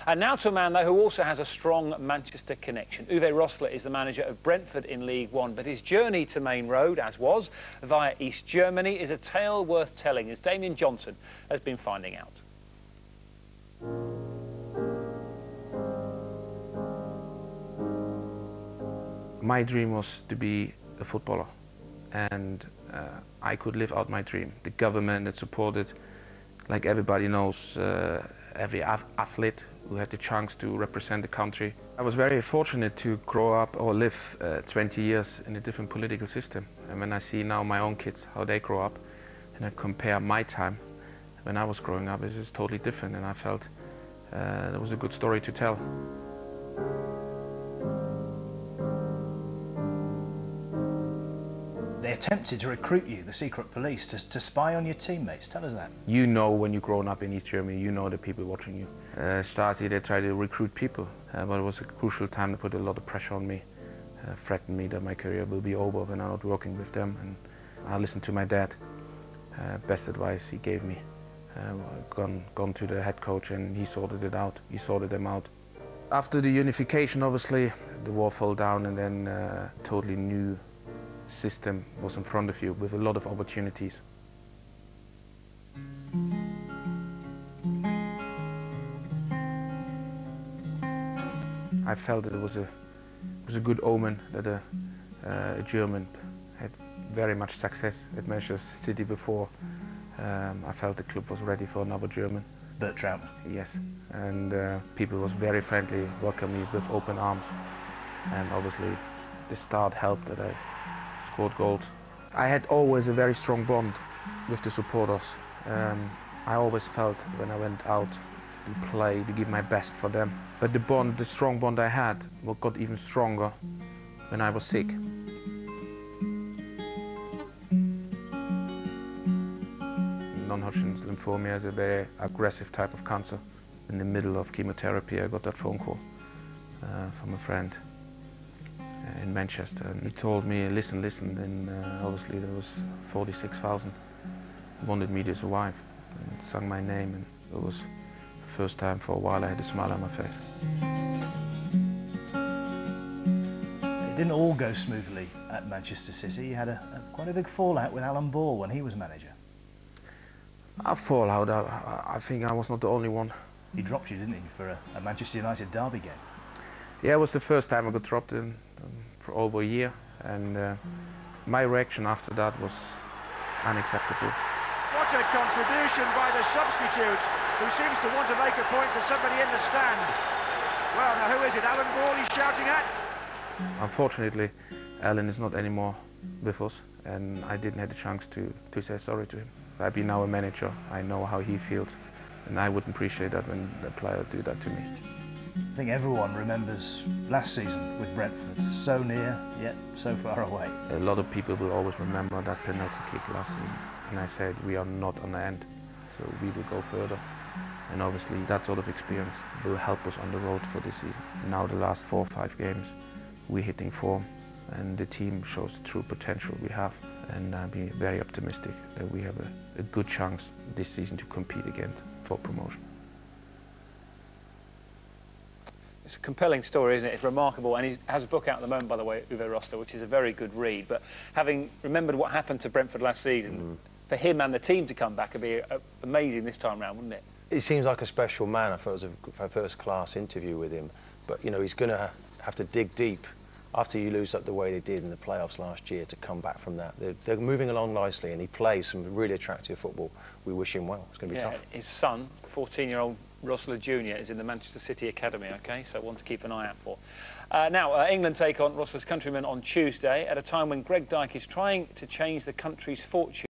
And now to a man, though, who also has a strong Manchester connection. Uwe Rosler is the manager of Brentford in League One, but his journey to Main Road, as was, via East Germany, is a tale worth telling, as Damien Johnson has been finding out. My dream was to be a footballer, and I could live out my dream. The government that supported, like everybody knows, every athlete who had the chance to represent the country. I was very fortunate to grow up or live 20 years in a different political system. And when I see now my own kids, how they grow up, and I compare my time when I was growing up, it's just totally different, and I felt it was a good story to tell. They attempted to recruit you, the secret police, to spy on your teammates. Tell us that. You know, when you're growing up in East Germany, you know the people watching you. Stasi, they try to recruit people, but it was a crucial time to put a lot of pressure on me, threatened me that my career will be over when I'm not working with them. And I listened to my dad. Best advice he gave me. Gone to the head coach, and he sorted it out. He sorted them out. After the unification, obviously, the wall fell down, and then totally new system was in front of you with a lot of opportunities. I felt that it was a good omen that a German had very much success at Manchester City before. I felt the club was ready for another German. Bert Trout. Yes, and people was very friendly, welcomed me with open arms, and obviously the start helped that I scored goals. I had always a very strong bond with the supporters. I always felt when I went out to play, to give my best for them. But the strong bond I had, got even stronger when I was sick. Non-Hodgkin's lymphoma is a very aggressive type of cancer. In the middle of chemotherapy, I got that phone call from a friend in Manchester, and he told me, listen, and obviously there was 46,000 wanted me to survive, and sung my name, and it was the first time for a while I had a smile on my face. It didn't all go smoothly at Manchester City. You had quite a big fallout with Alan Ball when he was manager. A fallout, I think I was not the only one. He dropped you, didn't he, for a Manchester United derby game? Yeah, it was the first time I got dropped in for over a year, and my reaction after that was unacceptable. What a contribution by the substitute, who seems to want to make a point to somebody in the stand. Well, now who is it? Alan Ball he's shouting at? Unfortunately, Alan is not anymore with us, and I didn't have the chance to say sorry to him. I've been now a manager, I know how he feels, and I wouldn't appreciate that when a player do that to me. I think everyone remembers last season with Brentford, so near, yet so far away. A lot of people will always remember that penalty kick last season. And I said, we are not on the end, so we will go further. And obviously that sort of experience will help us on the road for this season. Now the last 4 or 5 games, we're hitting form, and the team shows the true potential we have. And I'll be very optimistic that we have a good chance this season to compete again for promotion. It's a compelling story, isn't it? It's remarkable, and he has a book out at the moment, by the way, Uwe Rosler, which is a very good read. But having remembered what happened to Brentford last season, for him and the team to come back would be amazing this time round, wouldn't it? He seems like a special man. I thought it was a first-class interview with him. But, you know, he's going to have to dig deep after you lose up the way they did in the playoffs last year to come back from that. They're moving along nicely, and he plays some really attractive football. We wish him well. It's going to be tough. His son, 14-year-old Rosler Jr., is in the Manchester City Academy, OK? So one to keep an eye out for. Now, England take on Rosler's countrymen on Tuesday at a time when Greg Dyke is trying to change the country's fortune.